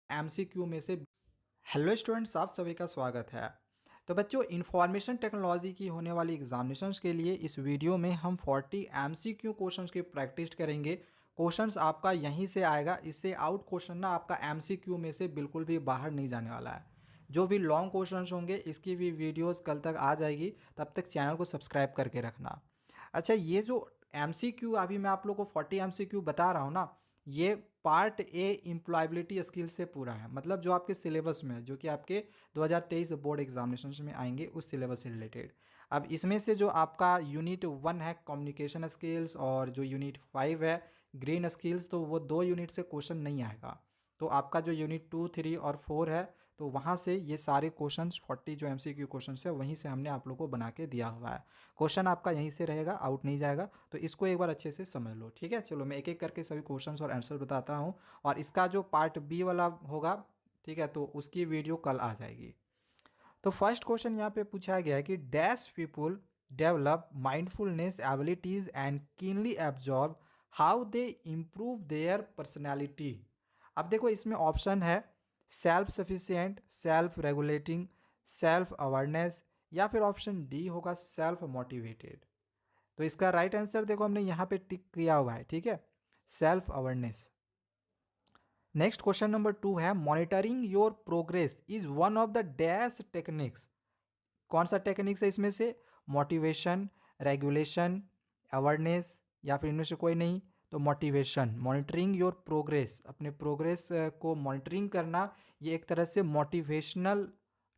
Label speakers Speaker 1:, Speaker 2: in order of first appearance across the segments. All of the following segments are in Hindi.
Speaker 1: एमसीक्यू में से। हेलो स्टूडेंट्स, आप सभी का स्वागत है। तो बच्चों, इंफॉर्मेशन टेक्नोलॉजी की होने वाली एग्जामिनेशंस के लिए इस वीडियो में हम 40 एमसीक्यू क्वेश्चंस की प्रैक्टिस करेंगे। क्वेश्चंस आपका यहीं से आएगा, इससे आउट क्वेश्चन ना आपका एमसीक्यू में से बिल्कुल भी बाहर नहीं जाने वाला है। जो भी लॉन्ग क्वेश्चंस होंगे इसकी भी वीडियोस कल तक आ जाएगी, तब तक चैनल को सब्सक्राइब करके रखना। अच्छा, ये जो एमसीक्यू अभी मैं आप लोग को 40 एमसीक्यू बता रहा हूँ ना, ये पार्ट ए एम्प्लॉयबिलिटी स्किल से पूरा है। मतलब जो आपके सिलेबस में है, जो कि आपके 2023 बोर्ड एग्जामिनेशन में आएंगे, उस सिलेबस से रिलेटेड। अब इसमें से जो आपका यूनिट 1 है कम्युनिकेशन स्किल्स, और जो यूनिट 5 है ग्रीन स्किल्स, तो वो 2 यूनिट से क्वेश्चन नहीं आएगा। तो आपका जो यूनिट 2, 3 और 4 है, तो वहाँ से ये सारे क्वेश्चंस 40 जो एमसीक्यू क्वेश्चंस है वहीं से हमने आप लोग को बना के दिया हुआ है। क्वेश्चन आपका यहीं से रहेगा, आउट नहीं जाएगा। तो इसको एक बार अच्छे से समझ लो, ठीक है। चलो मैं एक एक करके सभी क्वेश्चंस और आंसर बताता हूँ, और इसका जो पार्ट बी वाला होगा, ठीक है, तो उसकी वीडियो कल आ जाएगी। तो फर्स्ट क्वेश्चन यहाँ पे पूछा गया है कि dash people develop mindfulness abilities and keenly absorb how they improve their personality. अब देखो, इसमें ऑप्शन है self sufficient, self regulating, self awareness, या फिर ऑप्शन डी होगा सेल्फ मोटिवेटेड। तो इसका राइट आंसर देखो हमने यहाँ पे टिक किया हुआ है, ठीक है, self awareness. Next question number 2 है monitoring your progress is one of the dash techniques. कौन सा टेक्निक्स है इसमें से? मोटिवेशन, रेगुलेशन, अवेयरनेस, या फिर इनमें से कोई नहीं, तो मोटिवेशन। मॉनिटरिंग योर प्रोग्रेस, अपने प्रोग्रेस को मॉनिटरिंग करना, ये एक तरह से मोटिवेशनल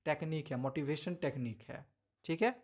Speaker 1: टेक्निक है, मोटिवेशन टेक्निक है, ठीक है।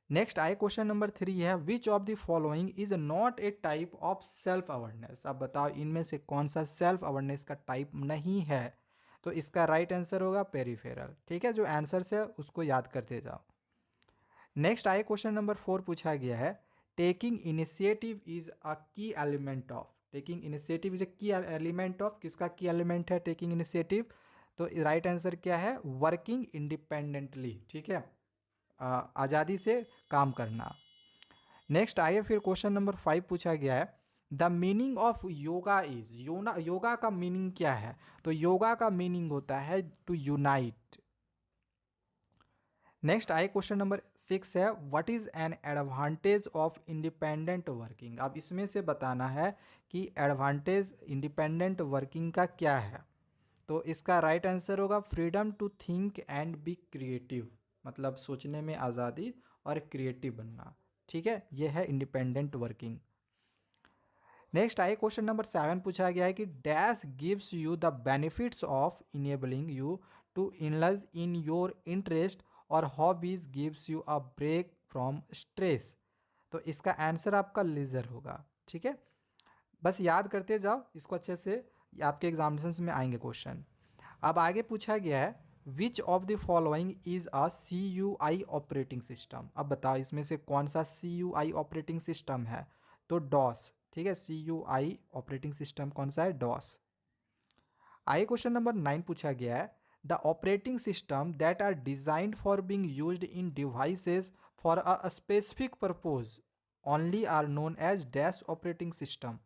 Speaker 1: नेक्स्ट आए क्वेश्चन नंबर 3 है which of the following is not a type of self awareness. अब बताओ इनमें से कौन सा सेल्फ अवेयरनेस का टाइप नहीं है। तो इसका राइट आंसर होगा पेरिफेरल, ठीक है। जो आंसर है उसको याद करते जाओ। नेक्स्ट आए क्वेश्चन नंबर 4 पूछा गया है टेकिंग इनिशिएटिव इज अ की element of. Taking initiative is a की एलिमेंट ऑफ, किसका की एलिमेंट है टेकिंग इनिशिएटिव? तो राइट आंसर क्या है? वर्किंग इंडिपेंडेंटली, ठीक है, आज़ादी से काम करना। नेक्स्ट आइए फिर क्वेश्चन नंबर 5 पूछा गया है the meaning of yoga is. Yoga का मीनिंग क्या है? तो योगा का मीनिंग होता है टू यूनाइट। नेक्स्ट आए क्वेश्चन नंबर 6 है what is an advantage of independent working. अब इसमें से बताना है कि एडवांटेज इंडिपेंडेंट वर्किंग का क्या है। तो इसका राइट आंसर होगा freedom to think and be creative, मतलब सोचने में आज़ादी और क्रिएटिव बनना, ठीक है, यह है इंडिपेंडेंट वर्किंग। नेक्स्ट आए क्वेश्चन नंबर 7 पूछा गया है कि dash gives you the benefits of enabling you to indulge in your interest और hobbies gives you a break from stress. तो इसका आंसर आपका लीजर होगा, ठीक है। बस याद करते जाओ इसको अच्छे से, आपके एग्जामिनेशंस में आएंगे क्वेश्चन। अब आगे पूछा गया है which of the following is a CUI operating system. अब बताओ इसमें से कौन सा CUI ऑपरेटिंग सिस्टम है? तो डॉस, ठीक है, CUI ऑपरेटिंग सिस्टम कौन सा है? डॉस। आगे क्वेश्चन नंबर 9 पूछा गया है the operating system that are designed for being used in devices for a specific purpose only are known as dash operating system.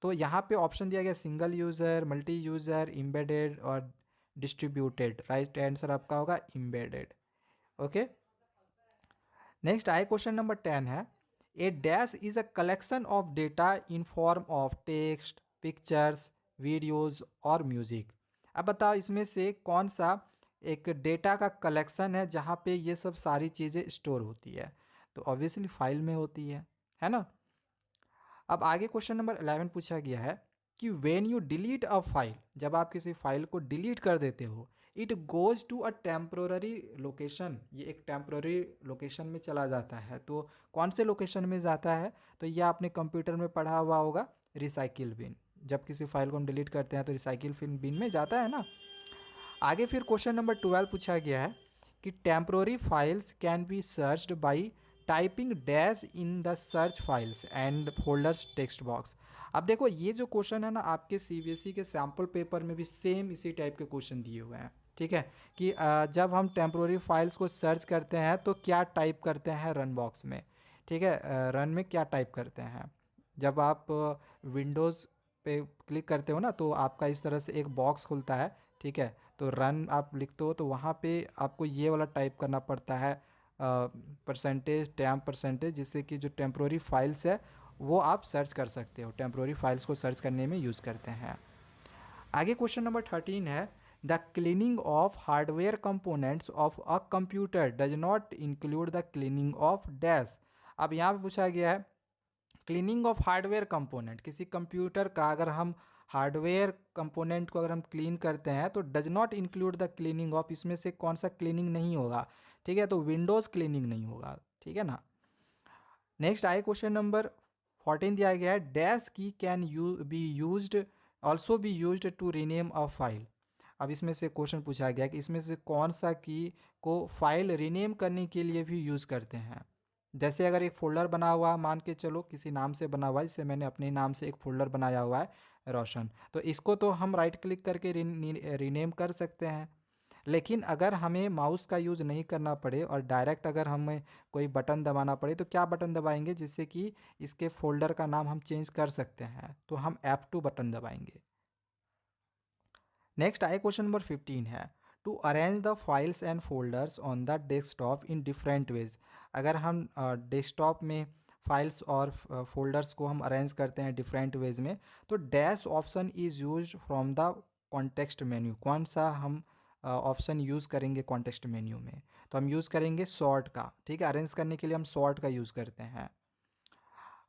Speaker 1: तो यहाँ पे ऑप्शन दिया गया single user, multi user, embedded और डिस्ट्रीब्यूटेड। राइट आंसर आपका होगा एम्बेडेड, ओके। नेक्स्ट आए क्वेश्चन नंबर 10 है a dash is a collection of data in form of text, pictures, videos और म्यूजिक। अब बताओ इसमें से कौन सा एक डेटा का कलेक्शन है जहाँ पे ये सब सारी चीज़ें स्टोर होती है? तो ऑब्वियसली फाइल में होती है ना। अब आगे क्वेश्चन नंबर 11 पूछा गया है कि when you delete a file, जब आप किसी फाइल को डिलीट कर देते हो, it goes to a temporary location, ये एक टेम्प्रोररी लोकेशन में चला जाता है। तो कौन से लोकेशन में जाता है? तो ये आपने कंप्यूटर में पढ़ा हुआ होगा, रिसाइकिल बिन। जब किसी फाइल को हम डिलीट करते हैं तो रिसाइकिल बिन में जाता है ना। आगे फिर क्वेश्चन नंबर 12 पूछा गया है कि temporary files can be searched by typing dash in the search files and folders text box. अब देखो ये जो क्वेश्चन है ना, आपके CBSE के सैम्पल पेपर में भी सेम इसी टाइप के क्वेश्चन दिए हुए हैं, ठीक है, कि जब हम टेम्प्रोरी फाइल्स को सर्च करते हैं तो क्या टाइप करते हैं रन बॉक्स में, ठीक है, रन में क्या टाइप करते हैं। जब आप विंडोज़ पे क्लिक करते हो ना तो आपका इस तरह से एक बॉक्स खुलता है, ठीक है। तो रन आप लिखते हो तो वहाँ पे आपको ये वाला टाइप करना पड़ता है परसेंटेज टैम्प परसेंटेज, जिससे कि जो टेम्प्रोरी फाइल्स है वो आप सर्च कर सकते हो। टेम्प्रोरी फाइल्स को सर्च करने में यूज़ करते हैं। आगे क्वेश्चन नंबर 13 है, the cleaning of hardware components of a computer does not include the cleaning of dash. अब यहाँ पे पूछा गया है क्लीनिंग ऑफ हार्डवेयर कंपोनेंट, किसी कंप्यूटर का अगर हम हार्डवेयर कंपोनेंट को अगर हम क्लीन करते हैं तो does not include the cleaning of, इसमें से कौन सा क्लीनिंग नहीं होगा, ठीक है। तो विंडोज़ क्लीनिंग नहीं होगा, ठीक है ना। नेक्स्ट आए क्वेश्चन नंबर 14 दिया गया है, dash key can you be used also be used to rename a file. अब इसमें से क्वेश्चन पूछा गया कि इसमें से कौन सा की को फाइल रीनेम करने के लिए भी यूज़ करते हैं। जैसे अगर एक फोल्डर बना हुआ है, मान के चलो किसी नाम से बना हुआ है, जैसे मैंने अपने नाम से एक फोल्डर बनाया हुआ है रोशन, तो इसको तो हम राइट क्लिक करके रीनेम कर सकते हैं। लेकिन अगर हमें माउस का यूज़ नहीं करना पड़े और डायरेक्ट अगर हमें कोई बटन दबाना पड़े तो क्या बटन दबाएंगे जिससे कि इसके फोल्डर का नाम हम चेंज कर सकते हैं, तो हम F2 बटन दबाएंगे। नेक्स्ट आए क्वेश्चन नंबर 15 है, to arrange the files and folders on the desktop in different ways. अगर हम डेस्कटॉप में फाइल्स और फोल्डर्स को हम अरेंज करते हैं डिफरेंट वेज में, तो dash option is use from the context menu. कौन सा हम ऑप्शन यूज़ करेंगे कॉन्टेक्स्ट मेन्यू में, तो हम यूज़ करेंगे सॉर्ट का, ठीक है। अरेंज करने के लिए हम सॉर्ट का यूज़ करते हैं।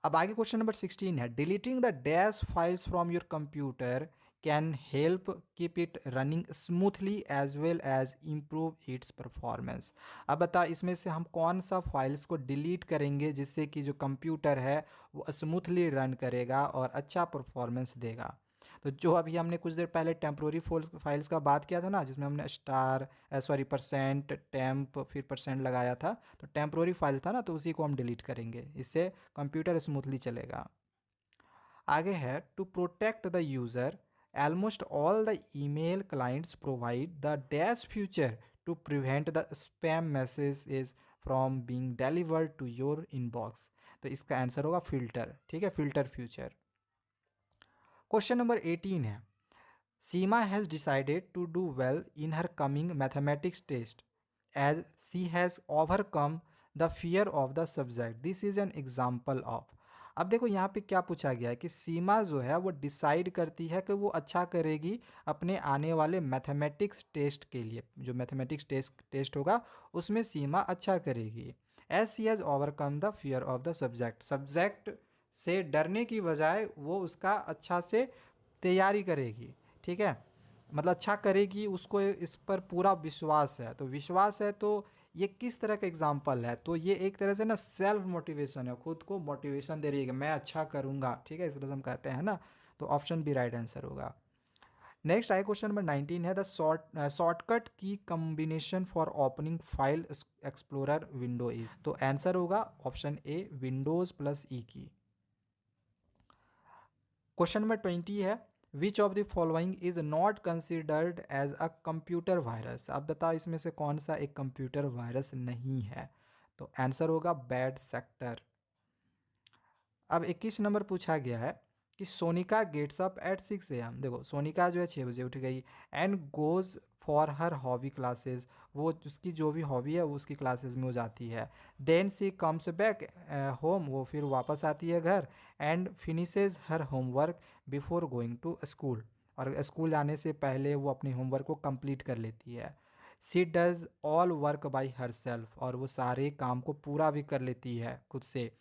Speaker 1: अब आगे क्वेश्चन नंबर 16 है, deleting the dash files from your computer can help keep it running smoothly as well as improve its performance. अब बता इसमें से हम कौन सा फाइल्स को डिलीट करेंगे जिससे कि जो कंप्यूटर है वो स्मूथली रन करेगा और अच्छा परफॉर्मेंस देगा। तो जो अभी हमने कुछ देर पहले टेम्प्रोरी फाइल्स का बात किया था ना, जिसमें हमने स्टार सॉरी परसेंट टेम्प फिर परसेंट लगाया था, तो टेम्प्रोरी फाइल था ना, तो उसी को हम डिलीट करेंगे, इससे कंप्यूटर स्मूथली चलेगा। आगे है, to protect the user almost all the email clients provide the dash feature to prevent the spam messages from being delivered to your inbox। तो इसका आंसर होगा फिल्टर, ठीक है, फिल्टर फ्यूचर। क्वेश्चन नंबर 18 है, Seema has decided to do well in her coming mathematics test as she has overcome the fear of the subject, this is an example of. अब देखो यहाँ पे क्या पूछा गया है कि सीमा जो है वो डिसाइड करती है कि वो अच्छा करेगी अपने आने वाले मैथमेटिक्स टेस्ट के लिए। जो मैथमेटिक्स टेस्ट होगा उसमें सीमा अच्छा करेगी। As she has overcome the fear of the subject, subject से डरने की बजाय वो उसका अच्छा से तैयारी करेगी, ठीक है, मतलब अच्छा करेगी, उसको इस पर पूरा विश्वास है। तो विश्वास है तो ये किस तरह का एग्जाम्पल है, तो ये एक तरह से ना सेल्फ मोटिवेशन है, खुद को मोटिवेशन दे रही है कि मैं अच्छा करूँगा, ठीक है, इस तरह से हम कहते हैं ना। तो ऑप्शन बी राइट आंसर होगा। नेक्स्ट आए क्वेश्चन नंबर 19 है, the shortcut key combination for opening file explorer window is. तो आंसर होगा option A Windows plus E key. Question number 20 है, which of the following is not considered as a computer virus. आप बताओ इसमें से कौन सा एक कंप्यूटर वायरस नहीं है, तो आंसर होगा बैड सेक्टर। अब 21 नंबर पूछा गया है कि Sonika gets up at 6 AM। देखो सोनिका जो है 6 बजे उठ गई and goes for her hobby classes, वो उसकी जो भी हॉबी है वो उसकी क्लासेस में हो जाती है। Then she comes back home, वो फिर वापस आती है घर and finishes her homework before going to school, और स्कूल जाने से पहले वो अपने होमवर्क को कंप्लीट कर लेती है। She does all work by herself, और वो सारे काम को पूरा भी कर लेती है खुद से।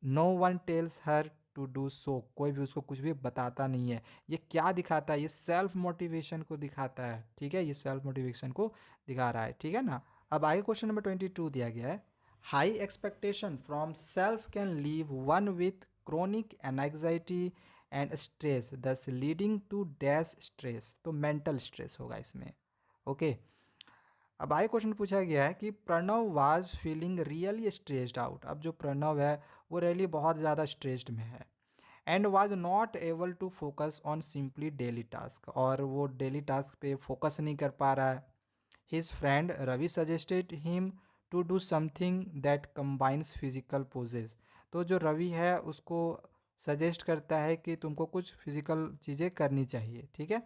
Speaker 1: No one tells her to do so, कोई भी उसको कुछ भी बताता नहीं है। ये क्या दिखाता है, ये सेल्फ मोटिवेशन को दिखाता है, ठीक है, ये सेल्फ मोटिवेशन को दिखा रहा है, ठीक है ना। अब आगे क्वेश्चन नंबर 22 दिया गया है, high expectation from self can leave one with chronic anxiety and stress दस लीडिंग टू डैश स्ट्रेस। तो मेंटल स्ट्रेस होगा इसमें, ओके। अब आगे क्वेश्चन पूछा गया है कि Pranav was feeling really stressed out. अब जो प्रणव है वो रियली बहुत ज़्यादा स्ट्रेस्ड में है and was not able to focus on simply daily task, और वो डेली टास्क पे फोकस नहीं कर पा रहा है। His friend Ravi suggested him to do something that combines physical poses. तो जो रवि है उसको सजेस्ट करता है कि तुमको कुछ फिजिकल चीज़ें करनी चाहिए, ठीक है,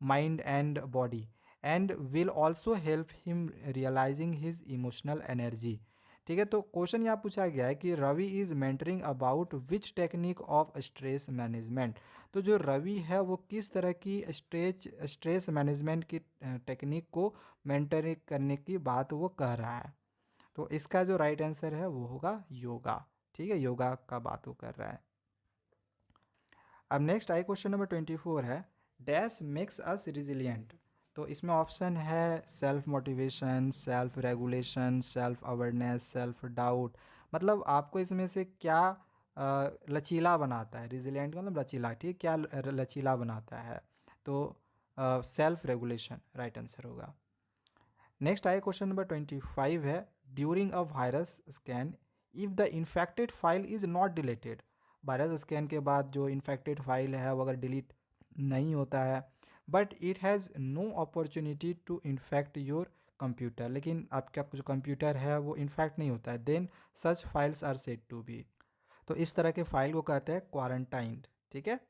Speaker 1: mind and body, and will also help him realising his emotional energy. ठीक है, तो क्वेश्चन यहाँ पूछा गया है कि Ravi is mentoring about which technique of stress management. तो जो रवि है वो किस तरह की स्ट्रेस मैनेजमेंट की टेक्निक को मेंटरिंग करने की बात वो कह रहा है। तो इसका जो राइट आंसर है वो होगा योगा। ठीक है, योगा का बात वो कर रहा है। अब नेक्स्ट आई क्वेश्चन नंबर 24 है, डैश मेक्स अस रिजिलियंट। तो इसमें ऑप्शन है self motivation, self regulation, self awareness, self doubt. मतलब आपको इसमें से क्या लचीला बनाता है, रिजिलियंट का मतलब लचीला, ठीक है, क्या लचीला बनाता है। तो सेल्फ रेगुलेशन राइट आंसर होगा। नेक्स्ट आए क्वेश्चन नंबर 25 है, during a virus scan if the infected file is not deleted. Virus scan के बाद जो इन्फेक्टेड फाइल है वो अगर डिलीट नहीं होता है, but it has no opportunity to infect your computer, लेकिन आपका जो कंप्यूटर है वो इन्फेक्ट नहीं होता है, then such files are said to be. तो इस तरह के फाइल को कहते हैं क्वारंटाइंड। ठीक है,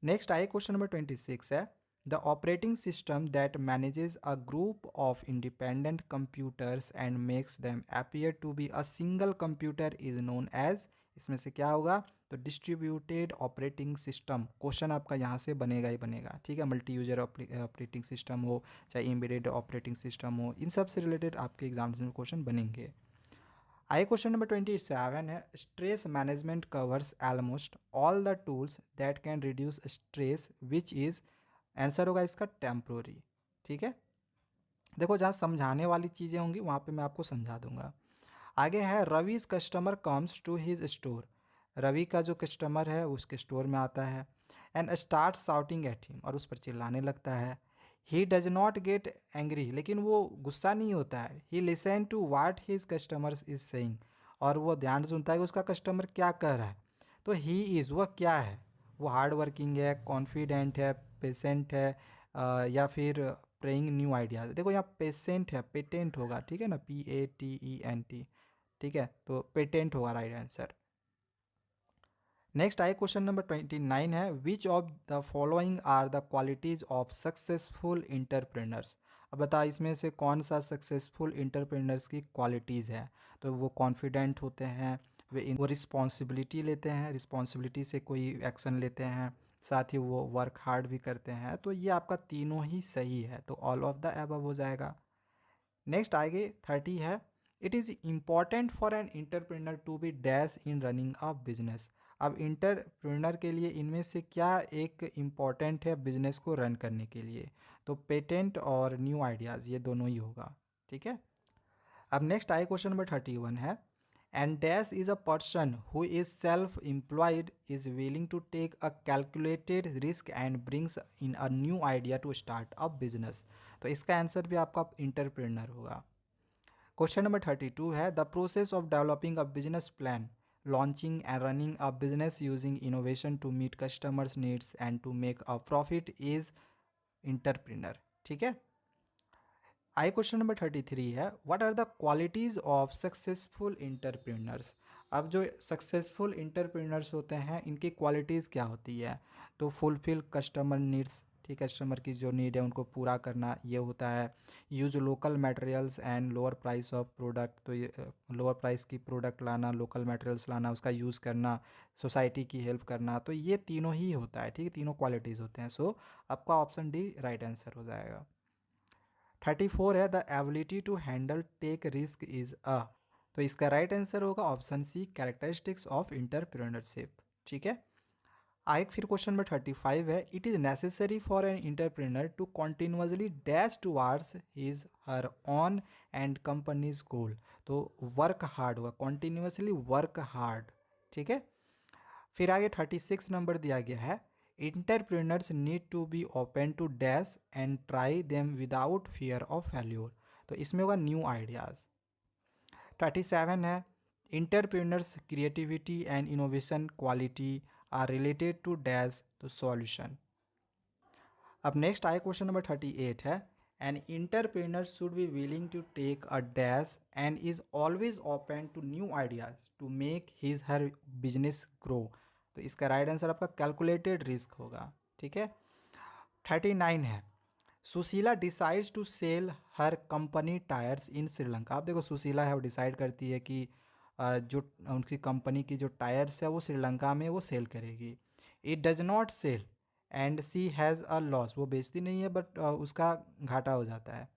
Speaker 1: नेक्स्ट आए क्वेश्चन नंबर 26 है, the operating system that manages a group of independent computers and makes them appear to be a single computer is known as. इसमें से क्या होगा, तो डिस्ट्रीब्यूटेड ऑपरेटिंग सिस्टम। क्वेश्चन आपका यहाँ से बनेगा ही बनेगा। ठीक है, मल्टी यूजर ऑपरेटिंग सिस्टम हो चाहे एम्बेडेड ऑपरेटिंग सिस्टम हो, इन सब से रिलेटेड आपके एग्जाम में क्वेश्चन बनेंगे। आई क्वेश्चन नंबर 27 है, stress management covers almost all the tools that can reduce stress which is. Answer होगा इसका टेम्प्रोरी। ठीक है, देखो जहाँ समझाने वाली चीज़ें होंगी वहाँ पे मैं आपको समझा दूंगा। आगे है, Ravi's customer comes to his store. Ravi का जो कस्टमर है उसके स्टोर में आता है, and start shouting at him, और उस पर चिल्लाने लगता है। He does not get angry, लेकिन वो गुस्सा नहीं होता है। He listen to what his customers is saying, और वो ध्यान से सुनता है कि उसका कस्टमर क्या कह रहा है। तो ही इज़ वह क्या है, वो हार्ड वर्किंग है, कॉन्फिडेंट है, पेशेंट है, या फिर प्रेइंग न्यू आइडियाज़। देखो यहाँ पेशेंट है, पेटेंट होगा, ठीक है ना, PATENT। ठीक है, तो पेटेंट होगा राइट आंसर। नेक्स्ट आए क्वेश्चन नंबर 29 है, which of the following are the qualities of successful entrepreneurs. अब बता इसमें से कौन सा सक्सेसफुल इंटरप्रेनर्स की क्वालिटीज़ है। तो वो कॉन्फिडेंट होते हैं, वो रिस्पॉन्सिबिलिटी लेते हैं, रिस्पॉन्सिबिलिटी से कोई एक्शन लेते हैं, साथ ही वो वर्क हार्ड भी करते हैं। तो ये आपका तीनों ही सही है, तो ऑल ऑफ द अबव हो जाएगा। नेक्स्ट आगे 30 है, it is important for an entrepreneur to be dash in running a business. अब इंटरप्रेनर के लिए इनमें से क्या एक इम्पॉर्टेंट है बिजनेस को रन करने के लिए। तो पेटेंट और न्यू आइडियाज़ ये दोनों ही होगा। ठीक है, अब नेक्स्ट आए क्वेश्चन नंबर 31 है, and dash is a person who is self employed is willing to take a calculated risk and brings in a new idea to start a business. तो इसका आंसर भी आपका इंटरप्रेनर होगा। क्वेश्चन नंबर 32 है, the process of developing a business plan, launching and running a business using innovation to meet customers needs and to make a profit is entrepreneur. ठीक है, आई क्वेश्चन नंबर 33 है, what are the qualities of successful entrepreneurs. अब जो सक्सेसफुल इंटरप्रेनर्स होते हैं इनकी क्वालिटीज़ क्या होती है। तो फुलफिल कस्टमर नीड्स, ठीक, कस्टमर की जो नीड है उनको पूरा करना ये होता है। Use local materials and lower price of product, तो ये लोअर प्राइस की प्रोडक्ट लाना, लोकल मटेरियल्स लाना, उसका यूज़ करना, सोसाइटी की हेल्प करना। तो ये तीनों ही होता है, ठीक है, तीनों क्वालिटीज़ होते हैं। सो आपका ऑप्शन डी राइट आंसर हो जाएगा। 34 है, the ability to handle take risk is a. तो इसका राइट आंसर होगा option C, characteristics of entrepreneurship. ठीक है, आए फिर क्वेश्चन नंबर 35 है, it is necessary for an entrepreneur to continuously dash towards his her own and company's goal. तो वर्क हार्ड होगा, कॉन्टिन्यूसली वर्क हार्ड। ठीक है, फिर आगे 36 नंबर दिया गया है, entrepreneurs need to be open to dash and try them without fear of failure. तो इसमें होगा न्यू आइडियाज़। 37 है, entrepreneurs creativity and innovation quality are related to dash तो सॉल्यूशन। अब नेक्स्ट आए क्वेश्चन नंबर 38 है, an entrepreneur should be willing to take a dash and is always open to new ideas to make his her business grow. तो इसका राइट आंसर आपका कैलकुलेटेड रिस्क होगा। ठीक है। 39 है, Sushila decides to sell her company tyres इन श्रीलंका। आप देखो सुशीला है वो डिसाइड करती है कि जो उनकी कंपनी की जो टायर्स है वो श्रीलंका में वो सेल करेगी। It does not sell and she has a loss, वो बेचती नहीं है बट उसका घाटा हो जाता है।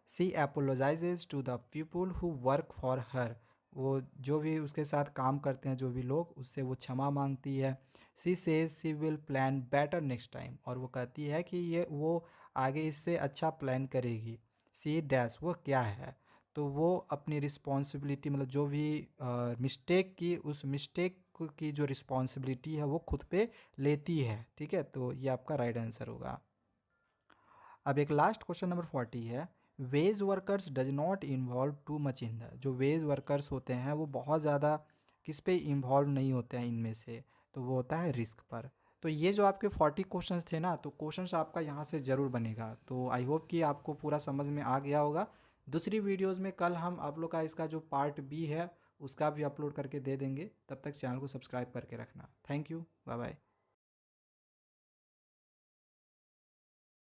Speaker 1: She apologises to the people who work for her, वो जो भी उसके साथ काम करते हैं जो भी लोग, उससे वो क्षमा मांगती है। She says she will plan better next time, और वो कहती है कि ये वो आगे इससे अच्छा प्लान करेगी। सी डैश, वो क्या है, तो वो अपनी रिस्पॉन्सिबिलिटी मतलब जो भी मिस्टेक की, उस मिस्टेक की जो रिस्पॉन्सिबिलिटी है वो खुद पे लेती है। ठीक है, तो ये आपका राइट आंसर होगा। अब एक लास्ट क्वेश्चन नंबर 40 है, veg workers does not involve too much in the, जो वेज वर्कर्स होते हैं वो बहुत ज़्यादा किस पे इन्वॉल्व नहीं होते हैं इनमें से, तो वो होता है रिस्क पर। तो ये जो आपके 40 क्वेश्चंस थे ना, तो क्वेश्चंस आपका यहाँ से ज़रूर बनेगा। तो आई होप कि आपको पूरा समझ में आ गया होगा। दूसरी वीडियोज़ में कल हम आप लोग का इसका जो पार्ट बी है उसका भी अपलोड करके दे देंगे। तब तक चैनल को सब्सक्राइब करके रखना। Thank you, bye bye.